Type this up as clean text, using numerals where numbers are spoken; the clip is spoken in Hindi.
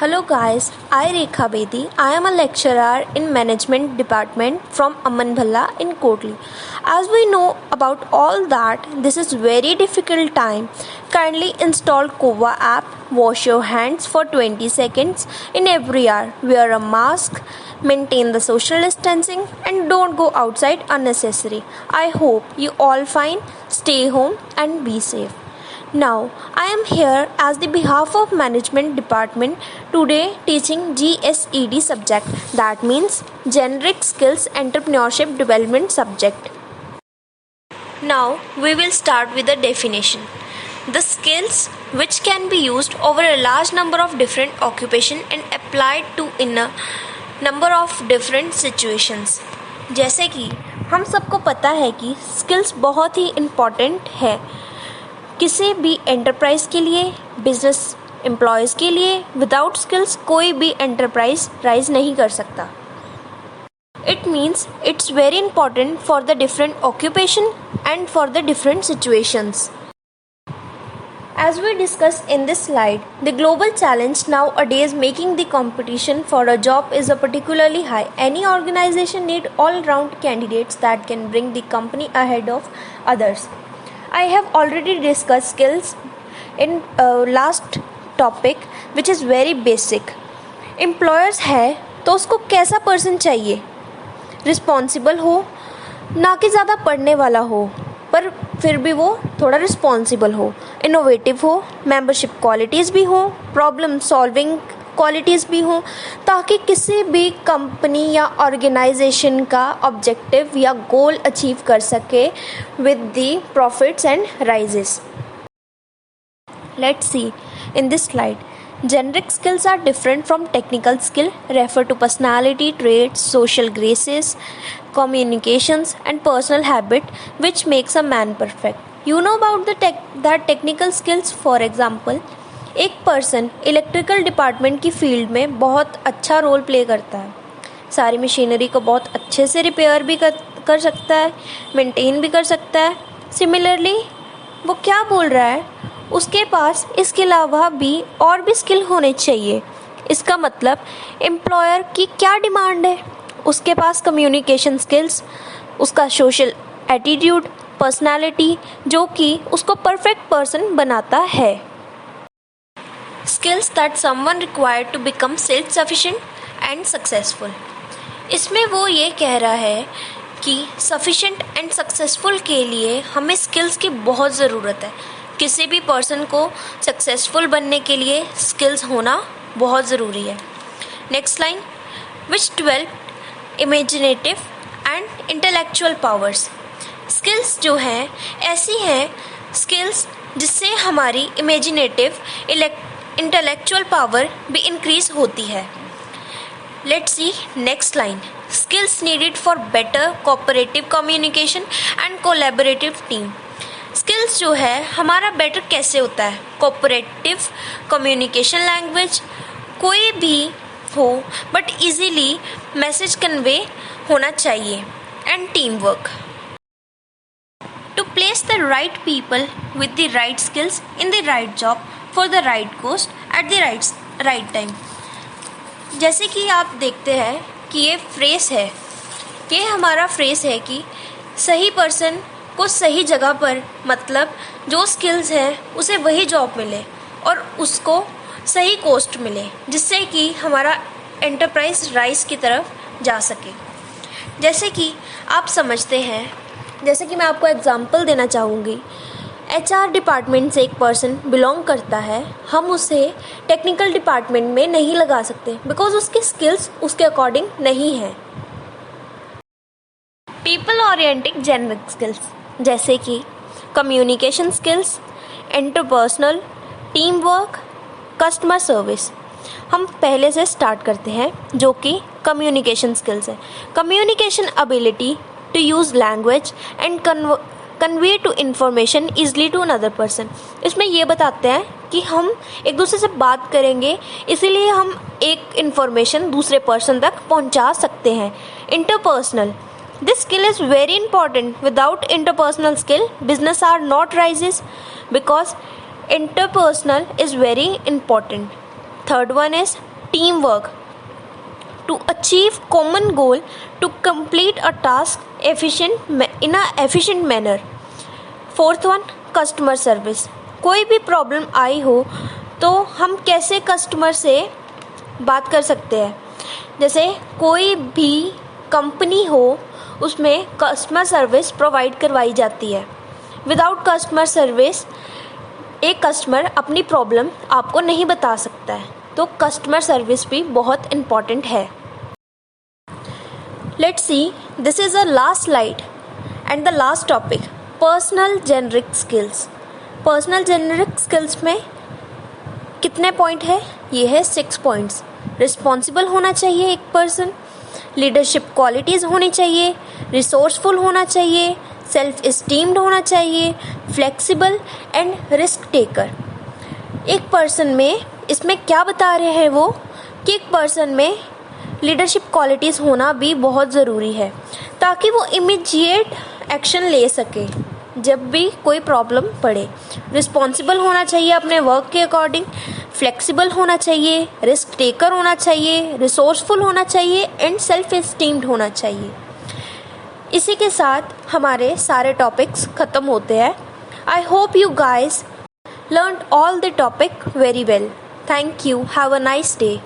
Hello guys, I Rekha Bedi. I am a lecturer in management department from Aman Bhalla in Kotli. As we know about all that, this is very difficult time. Kindly install Kova app, wash your hands for 20 seconds in every hour, wear a mask, maintain the social distancing and don't go outside unnecessary. I hope you all fine, stay home and be safe. Now, I am here as the behalf of management department today teaching GSED subject, that means generic skills entrepreneurship development subject. Now, we will start with the definition. The skills which can be used over a large number of different occupations and applied to in a number of different situations. जैसे कि हम सबको पता है कि स्किल्स बहुत ही इम्पॉर्टेंट है किसी भी एंटरप्राइज के लिए, बिजनेस एम्प्लॉयज़ के लिए. विदाउट स्किल्स कोई भी एंटरप्राइज राइज नहीं कर सकता. It means it's very important for the different occupation and for the different situations. As we discussed in this slide, the global challenge nowadays making the competition for a job is a particularly high. Any organization need all-round candidates that can bring the company ahead of others. I have already discussed skills in last topic which is very basic. Employers है तो उसको कैसा पर्सन चाहिए? रिस्पॉन्सिबल हो, ना कि ज़्यादा पढ़ने वाला हो पर फिर भी वो थोड़ा रिस्पॉन्सिबल हो, इनोवेटिव हो, मेंबरशिप क्वालिटीज़ भी हो, प्रॉब्लम सॉल्विंग क्वालिटीज़ भी हो, ताकि किसी भी कंपनी या ऑर्गेनाइजेशन का ऑब्जेक्टिव या गोल अचीव कर सके with the profits and rises. Let's see in this slide. Generic skills are different from technical skill, refer to personality traits, social graces, communications and personal habit which makes a man perfect. You know about that technical skills. For example, एक पर्सन इलेक्ट्रिकल डिपार्टमेंट की फील्ड में बहुत अच्छा रोल प्ले करता है, सारी मशीनरी को बहुत अच्छे से रिपेयर भी कर सकता है, मेंटेन भी कर सकता है. सिमिलरली वो क्या बोल रहा है, उसके पास इसके अलावा भी और भी स्किल होने चाहिए. इसका मतलब एम्प्लॉयर की क्या डिमांड है, उसके पास कम्युनिकेशन स्किल्स, उसका सोशल एटीट्यूड, पर्सनालिटी जो कि उसको परफेक्ट पर्सन बनाता है. Skills that someone required to become self sufficient and successful. इसमें वो ये कह रहा है कि सफिशिएंट एंड सक्सेसफुल के लिए हमें स्किल्स की बहुत ज़रूरत है. किसी भी पर्सन को सक्सेसफुल बनने के लिए स्किल्स होना बहुत ज़रूरी है. Next line. Which develop imaginative and intellectual powers. Skills जो हैं ऐसी हैं स्किल्स जिससे हमारी इमेजिनेटिव इंटेलेक्चुअल पावर भी इंक्रीज होती है. Let's see next line. Skills needed for better cooperative communication and collaborative team. Skills जो है हमारा बेटर कैसे होता है, कोऑपरेटिव कम्युनिकेशन लैंग्वेज कोई भी हो बट इजीली मैसेज कन्वे होना चाहिए and team work. To place the right people with the right skills in the right job for the right cost at the right time. जैसे कि आप देखते हैं कि ये फ्रेस है, ये हमारा फ्रेस है कि सही पर्सन को सही जगह पर, मतलब जो स्किल्स हैं उसे वही जॉब मिले और उसको सही कॉस्ट मिले, जिससे कि हमारा एंटरप्राइज राइज की तरफ जा सके. जैसे कि आप समझते हैं, जैसे कि मैं आपको एग्जांपल देना चाहूँगी. HR डिपार्टमेंट से एक पर्सन बिलोंग करता है, हम उसे टेक्निकल डिपार्टमेंट में नहीं लगा सकते बिकॉज उसकी स्किल्स उसके अकॉर्डिंग नहीं है. पीपल ओरिएंटेड जेनरिक स्किल्स जैसे कि communication skills, interpersonal, team work, customer service. हम पहले से स्टार्ट करते हैं जो कि कम्युनिकेशन स्किल्स है. Communication ability to use language and convey to information easily to another person. इसमें ये बताते हैं कि हम एक दूसरे से बात करेंगे, इसीलिए हम एक इन्फॉर्मेशन दूसरे पर्सन तक पहुंचा सकते हैं. Interpersonal. This skill is very important. Without interpersonal skill, business are not rises because interpersonal is very important. Third one is teamwork to achieve common goal to complete a task in a efficient manner. Fourth one, customer service. कोई भी प्रॉब्लम आई हो तो हम कैसे कस्टमर से बात कर सकते हैं. जैसे कोई भी कंपनी हो उसमें कस्टमर सर्विस प्रोवाइड करवाई जाती है. विदाउट कस्टमर सर्विस एक कस्टमर अपनी प्रॉब्लम आपको नहीं बता सकता है. तो कस्टमर सर्विस भी बहुत इम्पॉर्टेंट है. Let's see, this is a last slide and the last topic, personal generic skills. Personal generic skills में कितने पॉइंट है? ये है 6 पॉइंट्स. रिस्पॉन्सिबल होना चाहिए एक पर्सन, लीडरशिप क्वालिटीज़ होनी चाहिए, रिसोर्सफुल होना चाहिए, सेल्फ एस्टीम्ड होना चाहिए, फ्लेक्सिबल एंड रिस्क टेकर. एक पर्सन में इसमें क्या बता रहे हैं वो कि एक पर्सन में लीडरशिप क्वालिटीज़ होना भी बहुत ज़रूरी है ताकि वो इमीडिएट एक्शन ले सके जब भी कोई प्रॉब्लम पड़े. रिस्पॉन्सिबल होना चाहिए अपने वर्क के अकॉर्डिंग, फ्लेक्सिबल होना चाहिए, रिस्क टेकर होना चाहिए, रिसोर्सफुल होना चाहिए एंड सेल्फ एस्टीम्ड होना चाहिए. इसी के साथ हमारे सारे टॉपिक्स ख़त्म होते हैं. I hope you guys learned all the topic very well. Thank you. Have a nice day.